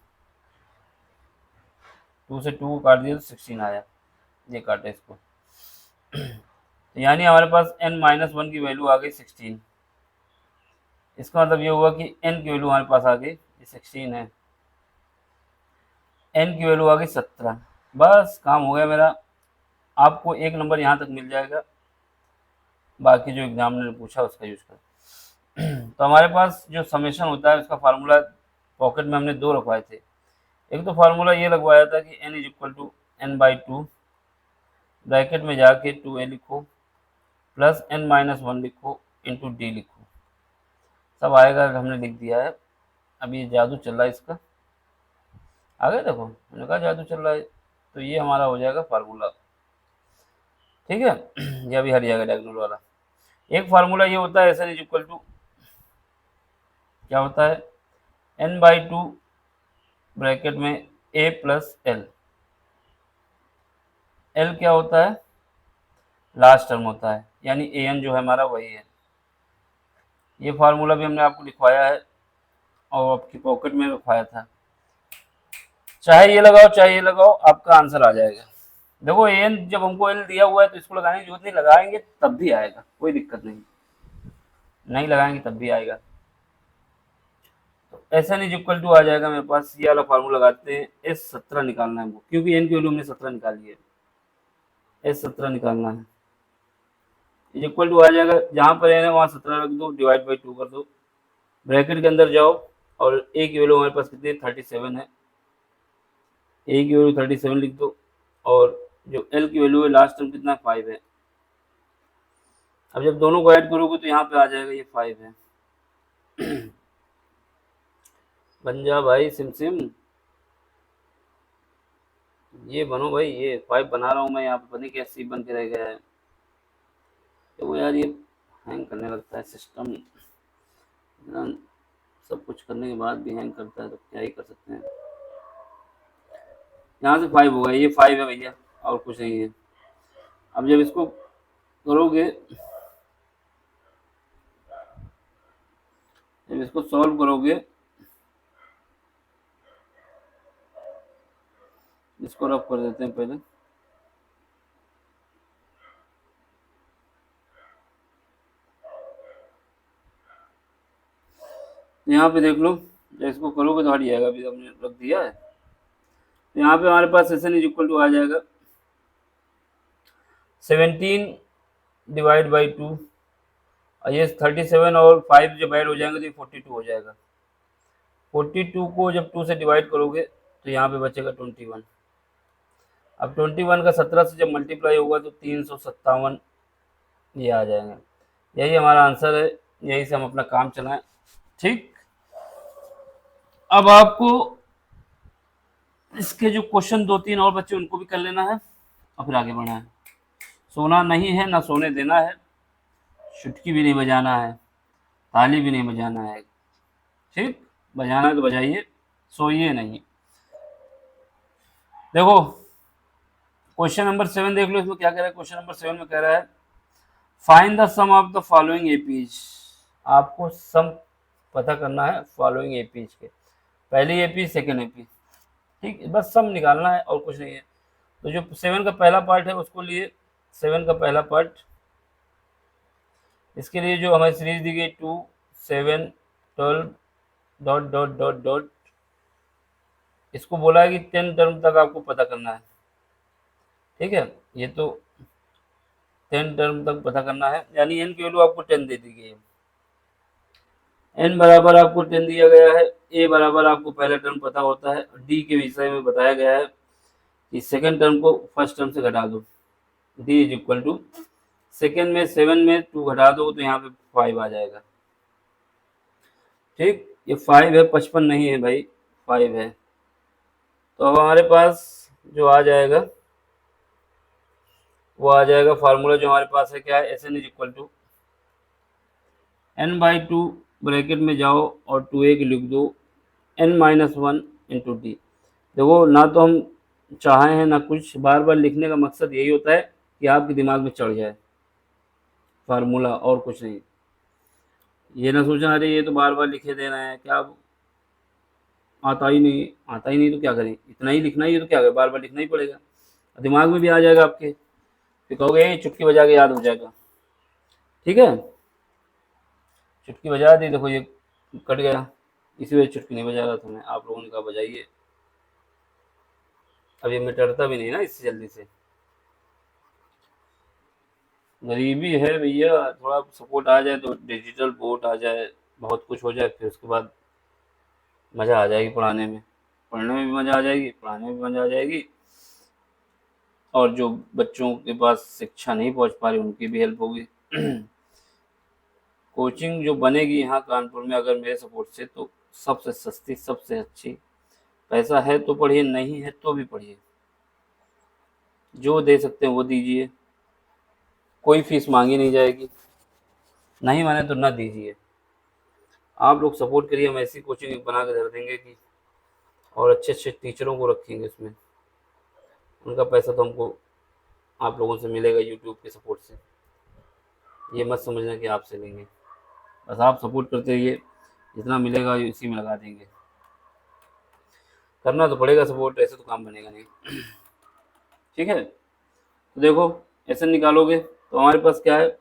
2 से 2 को काट दिया तो 16 आया, ये काटे इसको। तो यानी हमारे पास n-1 की वैल्यू आ गई 16। इसका मतलब ये हुआ कि n की वैल्यू हमारे पास आ गई, ये 16 है, n की वैल्यू आ गई 17। बस काम हो गया मेरा। आपको एक नंबर यहाँ तक मिल जाएगा, बाकी जो एग्जामिनर ने पूछा उसका यूज कर। तो हमारे पास जो समेशन होता है उसका फार्मूला पॉकेट में हमने 2 रखवाए थे। एक तो फार्मूला ये लगवाया था कि n = n/2, ब्रैकेट में जाके 2a लिखो प्लस n-1 लिखो इंटू डी लिखो, सब आएगा, हमने लिख दिया है। अब ये जादू चल रहा है इसका, आगे देखो मैंने कहा जादू चल रहा है, तो ये हमारा हो जाएगा फार्मूला, ठीक है। ये अभी हट जाएगा डायगोनल वाला। एक फार्मूला ये होता है SN = क्या होता है, n/2 ब्रैकेट में a प्लस l। l क्या होता है, लास्ट टर्म होता है, यानी an जो है हमारा वही है। ये फार्मूला भी हमने आपको लिखवाया है और आपकी पॉकेट में रखवाया था, चाहे ये लगाओ चाहे ये लगाओ आपका आंसर आ जाएगा। देखो an जब हमको l दिया हुआ है तो इसको लगाने की जरूरत नहीं, लगाएंगे तब भी आएगा, कोई दिक्कत नहीं, नहीं लगाएंगे तब भी आएगा। तो SN = आ जाएगा मेरे पास, ये वाला फार्मूला लगाते हैं, S17 निकालना है हमको, क्योंकि n की वैल्यू हमने 17 निकाली है, S17 निकालना है। इक्वल टू आ जाएगा, जहाँ पर n है वहाँ 17 रख दो, डिवाइड बाई 2 कर दो, ब्रैकेट के अंदर जाओ और a की वैल्यू हमारे पास कितनी है, 37 है, a की वैल्यू 37 लिख दो, और जो l की वैल्यू है लास्ट टर्म कितना है, 5 है। अब जब दोनों को ऐड करोगे तो यहाँ पे आ जाएगा ये 5 है। बन जा भाई सिम, ये बनो भाई, ये 5 बना रहा हूँ मैं यहाँ पे, पता नहीं कैसे बन के रह गया है। तो यार ये हैंग करने लगता है सिस्टम, सब कुछ करने के बाद भी हैंग करता है, तो क्या ही कर सकते हैं। यहाँ से 5 होगा, ये 5 है भैया और कुछ नहीं है। अब जब इसको करोगे, जब इसको सॉल्व करोगे, इसको रफ कर देते हैं पहले। यहाँ पे देख लो, जब इसको करोगे तो हट जाएगा, अभी हमने रख दिया है। तो यहाँ पे हमारे पास SN = आ जाएगा 17 डिवाइड बाई 2, और ये 37 और 5 जब ऐड हो जाएंगे तो ये 42 हो जाएगा। 42 को जब 2 से डिवाइड करोगे तो यहाँ पे बचेगा 21। अब 21 का 17 से जब मल्टीप्लाई होगा तो 357 ये आ जाएंगे। यही हमारा आंसर है, यही से हम अपना काम चलाएं, ठीक। अब आपको इसके जो क्वेश्चन 2-3 और बच्चे उनको भी कर लेना है और फिर आगे बढ़ना है। सोना नहीं है ना सोने देना है, चुटकी भी नहीं बजाना है, ताली भी नहीं बजाना है, ठीक। बजाना है तो बजाइए, सोइए नहीं। देखो क्वेश्चन नंबर 7 देख लो, इसमें क्या कह रहा है। क्वेश्चन नंबर 7 में कह रहा है find the sum of the following APs. आपको सम पता करना है फॉलोइंग एपीज के, पहली एपी सेकेंड एपी, ठीक, बस सम निकालना है और कुछ नहीं है। तो जो 7 का पहला पार्ट है उसको लिए, 7 का पहला पार्ट, इसके लिए जो हमारी सीरीज दी गई 2, 7, 12 डॉट डॉट डॉट डॉट, इसको बोला है कि 10 टर्म तक आपको पता करना है, ठीक है। ये तो 10 टर्म तक पता करना है, यानी n की वैल्यू आपको 10 दे दी गई है। n बराबर आपको 10 दिया गया है, a बराबर आपको पहला टर्म पता होता है, d के विषय में बताया गया है कि सेकेंड टर्म को फर्स्ट टर्म से घटा दो, d = सेकेंड में 7 में 2 घटा दो तो यहाँ पे 5 आ जाएगा, ठीक। ये 5 है, 55 नहीं है भाई, 5 है। तो अब हमारे पास जो आ जाएगा वो आ जाएगा, फार्मूला जो हमारे पास है क्या है, S n is equal to n/2 bracket में जाओ और 2a की लिख दो n-1 इंटू डी। देखो ना तो हम चाहे हैं ना कुछ, बार बार लिखने का मकसद यही होता है कि आपके दिमाग में चढ़ जाए फार्मूला, और कुछ नहीं। ये ना सोचना अरे ये तो बार बार लिखे दे रहे हैं, क्या आता ही नहीं, आता ही नहीं तो क्या करें, इतना ही लिखना ही है तो क्या करें, बार बार लिखना ही पड़ेगा, दिमाग में भी आ जाएगा आपके, फिर कहोगे "ये चुटकी बजा के याद हो जाएगा"। ठीक है, चुटकी बजा दी, देखो ये कट गया, इसी वजह से चुटकी नहीं बजा रहा था मैं, आप लोगों ने कहा बजाइए। अब ये मिटरता भी नहीं ना इससे जल्दी से, गरीबी है भैया, थोड़ा सपोर्ट आ जाए तो डिजिटल बोर्ड आ जाए, बहुत कुछ हो जाए, फिर उसके बाद मज़ा आ जाएगी पढ़ाने में, पढ़ने में भी मज़ा आ जाएगी, पढ़ाने में भी मज़ा आ जाएगी, और जो बच्चों के पास शिक्षा नहीं पहुंच पा रही उनकी भी हेल्प होगी। कोचिंग जो बनेगी यहाँ कानपुर में अगर मेरे सपोर्ट से, तो सबसे सस्ती, सबसे अच्छी, पैसा है तो पढ़िए, नहीं है तो भी पढ़िए, जो दे सकते हैं वो दीजिए, कोई फीस मांगी नहीं जाएगी, नहीं माने तो ना दीजिए, आप लोग सपोर्ट करिए, हम ऐसी कोचिंग बना के धर देंगे कि, और अच्छे अच्छे टीचरों को रखेंगे इसमें, उनका पैसा तो हमको आप लोगों से मिलेगा यूट्यूब के सपोर्ट से, ये मत समझना कि आपसे लेंगे, बस आप सपोर्ट करते रहिए, जितना मिलेगा इसी में लगा देंगे, करना तो पड़ेगा सपोर्ट, ऐसे तो काम बनेगा नहीं। ठीक है, तो देखो एस एन निकालोगे तो हमारे पास क्या है,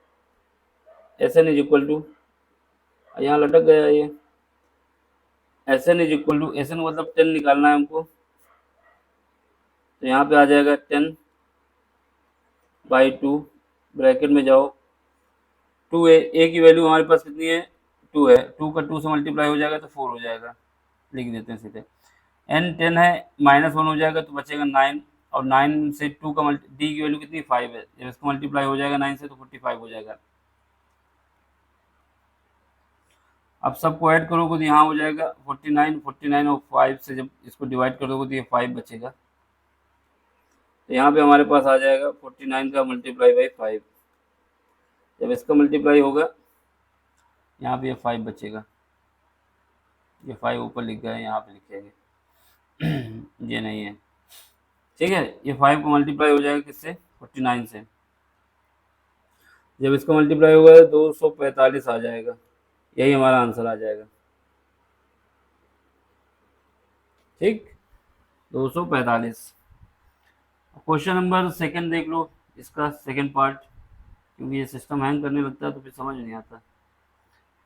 S n is equal to, यहाँ लटक गया ये, S n is equal to, S n मतलब 10 निकालना है हमको, तो यहाँ पे आ जाएगा 10/2 ब्रैकेट में जाओ, 2a, a की वैल्यू हमारे पास कितनी है, 2 है, 2 का 2 से मल्टीप्लाई हो जाएगा तो 4 हो जाएगा, लिख देते हैं सीधे, n 10 है, -1 हो जाएगा तो बचेगा 9, और 9 से 2 का डी की वैल्यू कितनी 5 है, जब इसको मल्टीप्लाई हो जाएगा 9 से तो 45 हो जाएगा। अब सबको ऐड करोगे तो यहाँ हो जाएगा 49, 49 और 5 से जब इसको डिवाइड कर दोगे तो ये 5 बचेगा, तो यहाँ पे हमारे पास आ जाएगा 49 का मल्टीप्लाई बाई 5, जब इसका मल्टीप्लाई होगा यहाँ पे ये 5 बचेगा, ये 5 ऊपर लिख गए, यहाँ पे लिखेंगे ये नहीं है, ठीक है, ये 5 को मल्टीप्लाई हो जाएगा किससे, 49 से, जब इसका मल्टीप्लाई होगा 245 आ जाएगा, यही हमारा आंसर आ जाएगा। ठीक, 245। क्वेश्चन नंबर सेकंड देख लो, इसका सेकंड पार्ट, क्योंकि ये सिस्टम हैंग करने लगता है तो फिर समझ नहीं आता,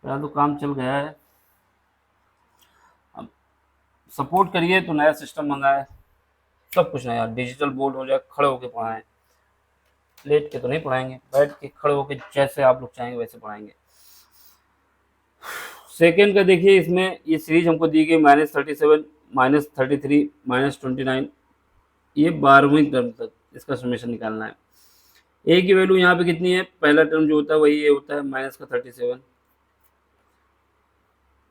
पहला तो काम चल गया है, अब सपोर्ट करिए तो नया सिस्टम मंगाए, सब कुछ नया, डिजिटल बोर्ड हो जाए, खड़े होके पढ़ाएं, लेट के तो नहीं पढ़ाएंगे, बैठ के खड़े होके जैसे आप लोग चाहेंगे वैसे पढ़ाएंगे। सेकेंड का देखिए, इसमें ये सीरीज हमको दी गई -37, -33, -29, ये 12वीं टर्म तक इसका समेशन निकालना है। ए की वैल्यू यहाँ पे कितनी है, पहला टर्म जो होता है वही ये होता है, -37,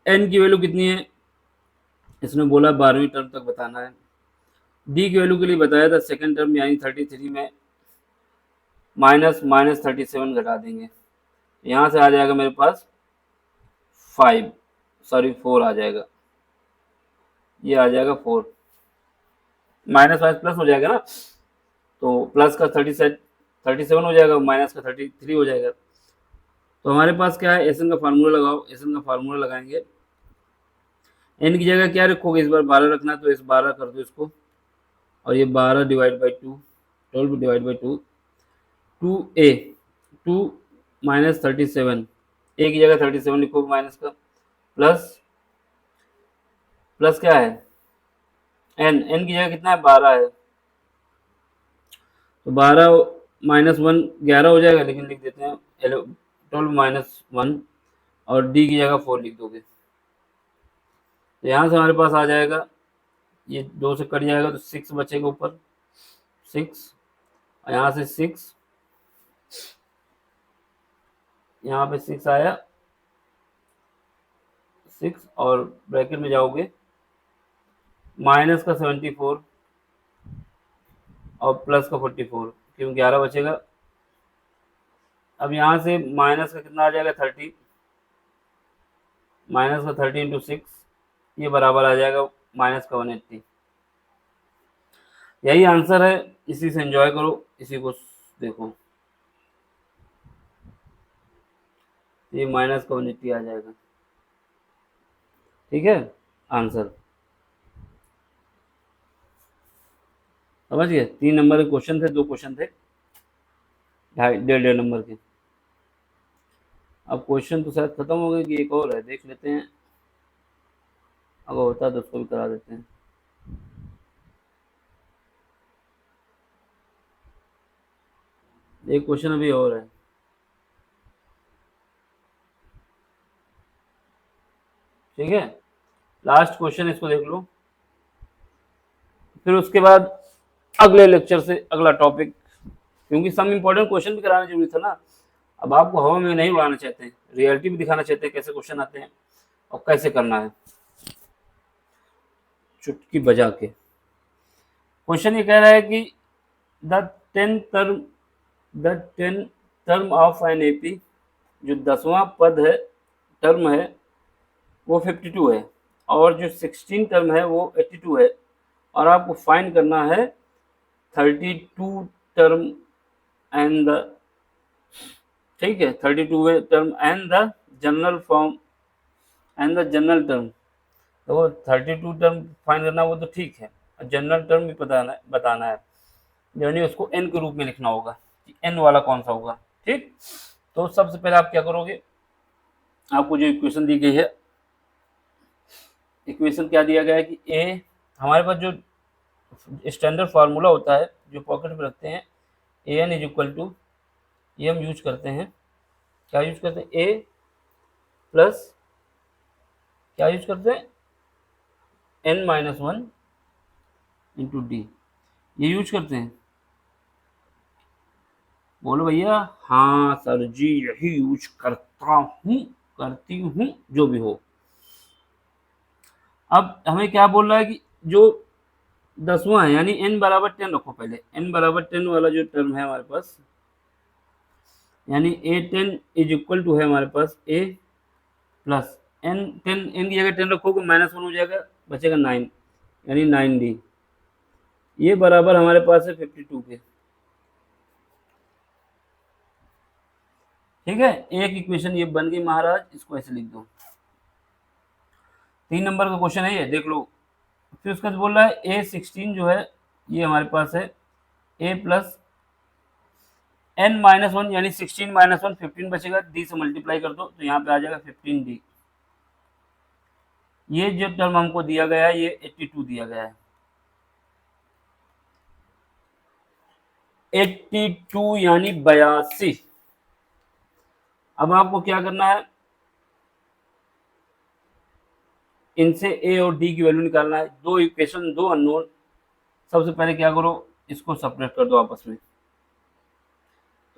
एन की वैल्यू कितनी है, इसने बोला 12वीं टर्म तक बताना है, डी की वैल्यू के लिए बताया था सेकेंड टर्म यानी 33 में -37 घटा देंगे, यहाँ से आ जाएगा मेरे पास 4 आ जाएगा, ये आ जाएगा 4, -5 प्लस हो जाएगा ना, तो प्लस का 37 हो जाएगा, माइनस का 33 हो जाएगा, तो हमारे पास क्या है, एस एन का फार्मूला लगाओ, एस एन का फार्मूला लगाएंगे, एन की जगह क्या रखोगे, इस बार 12 रखना, तो इस 12 कर दो इसको, और ये 12 divide by 2, 12 divide by 2, 2a, 2 -37, ए की जगह 37 लिखो माइनस का, प्लस प्लस क्या है, एन, एन की जगह कितना है, 12 है, तो 12 -1 11 हो जाएगा, लेकिन लिख देते हैं 12 -1, और डी की जगह 4 लिख दोगे, तो यहाँ से हमारे पास आ जाएगा, ये 2 से कट जाएगा तो 6 बचेगा ऊपर, 6, और यहाँ से 6, यहाँ पे 6 आया, 6 और ब्रैकेट में जाओगे, माइनस का 74, और प्लस का 44, क्यों 11 बचेगा। अब यहाँ से माइनस का कितना आ जाएगा 30, माइनस का 30 इंटू 6, ये बराबर आ जाएगा माइनस का 180। यही आंसर है, इसी से एंजॉय करो, इसी को देखो, ये माइनस का 180 आ जाएगा। ठीक है आंसर, समझ गए। 3 नंबर के क्वेश्चन थे, 2 क्वेश्चन थे 1.5 नंबर के। अब क्वेश्चन तो शायद खत्म हो गए कि एक और है, देख लेते हैं, अगर होता है तो उसको भी करा देते हैं। एक क्वेश्चन अभी और है, ठीक है, लास्ट क्वेश्चन, इसको देख लो, फिर उसके बाद अगले लेक्चर से अगला टॉपिक, क्योंकि सम इम्पोर्टेंट क्वेश्चन भी कराना जरूरी था ना। अब आपको हवा में नहीं उड़ाना चाहते हैं, रियलिटी भी दिखाना चाहते हैं कैसे क्वेश्चन आते हैं और कैसे करना है, चुटकी बजा के। क्वेश्चन ये कह रहा है कि the ten term the ten term of an AP, जो 10वां पद है, टर्म है, वो 52 है, और जो 16 टर्म है वो 82 है, और आपको फाइंड करना है 32 टर्म एंड द, ठीक है, 32 term and the general form and the general term. तो वो 32 टर्म फाइंड करना, वो तो ठीक है, जनरल टर्म भी बताना है, यानी उसको एन के रूप में लिखना होगा कि एन वाला कौन सा होगा। ठीक, तो सबसे पहले आप क्या करोगे, आपको जो इक्वेशन दी गई है, इक्वेशन क्या दिया गया है कि ए, हमारे पास जो स्टैंडर्ड फार्मूला होता है जो पॉकेट में रखते हैं, ए एन इज इक्वल टू, ये हम यूज करते हैं, क्या यूज करते हैं, ए प्लस, क्या यूज करते हैं, एन माइनस 1 इंटू डी, ये यूज करते हैं। बोलो भैया, हाँ सर जी यही यूज करता हूँ, करती हूँ, जो भी हो। अब हमें क्या बोल रहा है कि जो 10वां है, यानी n बराबर 10 रखो, पहले n बराबर 10 वाला जो टर्म है हमारे पास, यानी a10 इज इक्वल टू है हमारे पास a प्लस n, 10 n की जगह 10 रखोगे माइनस 1 हो जाएगा, बचेगा 9, यानी 9d, ये बराबर हमारे पास है 52 के। ठीक है, एक इक्वेशन ये बन गई महाराज, इसको ऐसे लिख दो। 3 नंबर का क्वेश्चन है ये, देख लो। फिर उसके बाद बोल रहा है a16 जो है, ये हमारे पास है a प्लस n माइनस 1, यानी 16 माइनस 1 15 बचेगा, d से मल्टीप्लाई कर दो तो यहाँ पे आ जाएगा 15d। ये जो टर्म हमको दिया गया है, ये 82 दिया गया है, 82 यानी 82। अब आपको क्या करना है, इनसे a और d की वैल्यू निकालना है, दो इक्वेशन, दो अननोन। सबसे पहले क्या करो, इसको सेपरेट कर दो आपस में,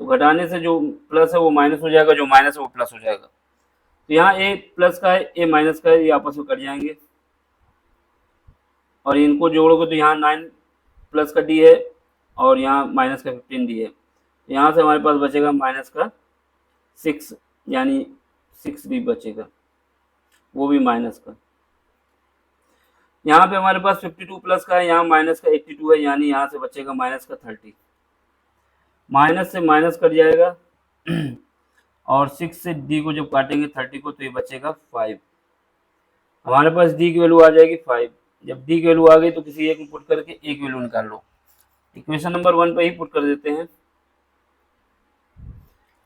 तो घटाने से जो प्लस है वो माइनस हो जाएगा, जो माइनस है वो प्लस हो जाएगा। तो यहाँ a प्लस का है, a माइनस का है, ये आपस में कट जाएंगे, और इनको जोड़ोगे तो यहाँ 9 प्लस का d है, और यहाँ माइनस का 15d है, यहाँ से हमारे पास बचेगा माइनस का 6, यानी 6d बचेगा, वो भी माइनस का। यहाँ पे हमारे पास 52 प्लस का है, यहाँ माइनस का 82 है, यानी यहाँ से बचेगा माइनस का 30, माइनस से माइनस कट जाएगा और 6 से d को जब काटेंगे 30 को, तो ये बचेगा 5, हमारे पास d की वैल्यू आ जाएगी 5। जब d की वैल्यू आ गई तो किसी एक में पुट करके a की वैल्यू निकाल लो, इक्वेशन नंबर 1 पे ही पुट कर देते हैं।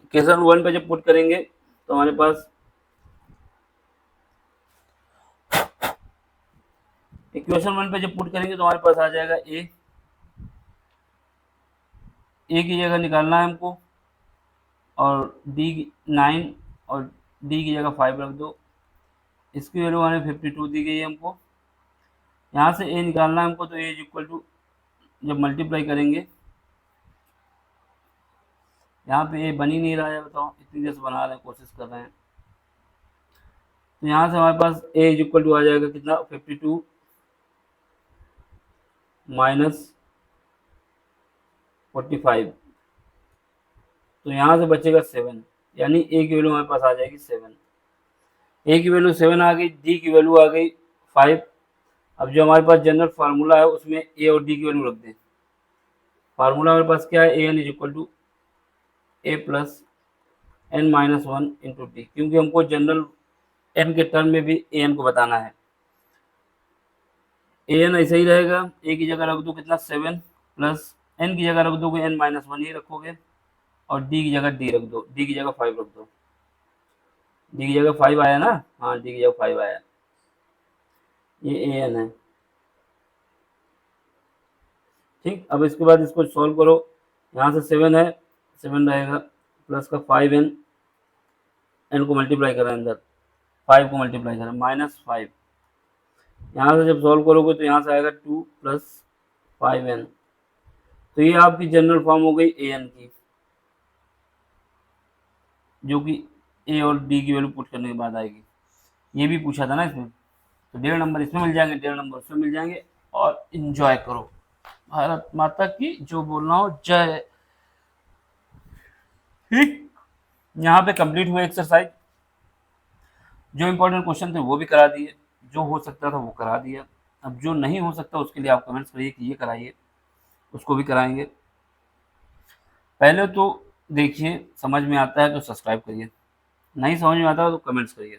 इक्वेशन 1 पे जब पुट करेंगे तो हमारे पास, इक्वेशन 1 पे जब पुट करेंगे तो हमारे पास आ जाएगा a की जगह निकालना है हमको, और d 9 और d की जगह 5 रख दो, इसकी वैल्यू हमें 52 दी गई है हमको। यहाँ से a निकालना है हमको, तो a इज इक्वल टू, जब मल्टीप्लाई करेंगे, यहाँ पे a बन ही नहीं रहा है, बताओ, इतनी देर से बना रहे हैं, कोशिश कर रहे हैं। तो यहाँ से हमारे पास a इज इक्वल टू आ जाएगा कितना, 52 माइनस 45, तो यहाँ से बचेगा 7, यानी ए की वैल्यू हमारे पास आ जाएगी 7। ए की वैल्यू 7 आ गई, डी की वैल्यू आ गई 5। अब जो हमारे पास जनरल फार्मूला है उसमें ए और डी की वैल्यू रख दें। फार्मूला हमारे पास क्या है, a n is equal to a plus n minus one into d, क्योंकि हमको जनरल एन के टर्म में भी ए एन को बताना है। ए एन ऐसा ही रहेगा, ए की जगह रख दो कितना 7 प्लस एन की जगह रख दोगे एन माइनस वन ही रखोगे, और डी की जगह डी रख दो, डी की जगह 5 रख दो। डी की जगह 5 आया ना, हाँ डी की जगह 5 आया, ये ए एन है। ठीक, अब इसके बाद इसको सॉल्व करो, यहाँ से 7 है, 7 रहेगा प्लस का 5n, एन को मल्टीप्लाई करें अंदर, 5 को मल्टीप्लाई करें -5, यहाँ से जब सॉल्व करोगे तो यहाँ से आएगा 2 प्लस 5n, तो ये आपकी जनरल फॉर्म हो गई ए एन की, जो कि ए और डी की वैल्यू पुट करने के बाद आएगी। ये भी पूछा था ना इसमें, तो 1.5 नंबर इसमें मिल जाएंगे, 1.5 नंबर उसमें मिल जाएंगे। और इंजॉय करो, भारत माता की जो बोलना हो जय। ठीक, यहाँ पे कंप्लीट हुआ एक्सरसाइज, जो इम्पोर्टेंट क्वेश्चन थे वो भी करा दिए, जो हो सकता था वो करा दिया। अब जो नहीं हो सकता उसके लिए आप कमेंट्स करिए कि ये कराइए, उसको भी कराएंगे। पहले तो देखिए समझ में आता है तो सब्सक्राइब करिए, नहीं समझ में आता तो कमेंट्स करिए।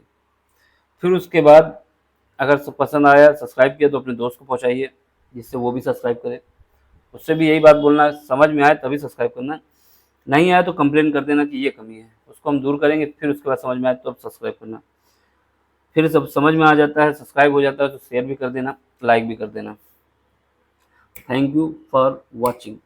फिर उसके बाद अगर पसंद आया, सब्सक्राइब किया तो अपने दोस्त को पहुंचाइए जिससे वो भी सब्सक्राइब करे। उससे भी यही बात बोलना है, समझ में आए तभी सब्सक्राइब करना, नहीं आया तो कंप्लेन कर देना कि ये कमी है, उसको हम दूर करेंगे। फिर उसके बाद समझ में आए तो अब सब्सक्राइब करना, फिर सब समझ में आ जाता है, सब्सक्राइब हो जाता है तो शेयर भी कर देना, लाइक भी कर देना। Thank you for watching.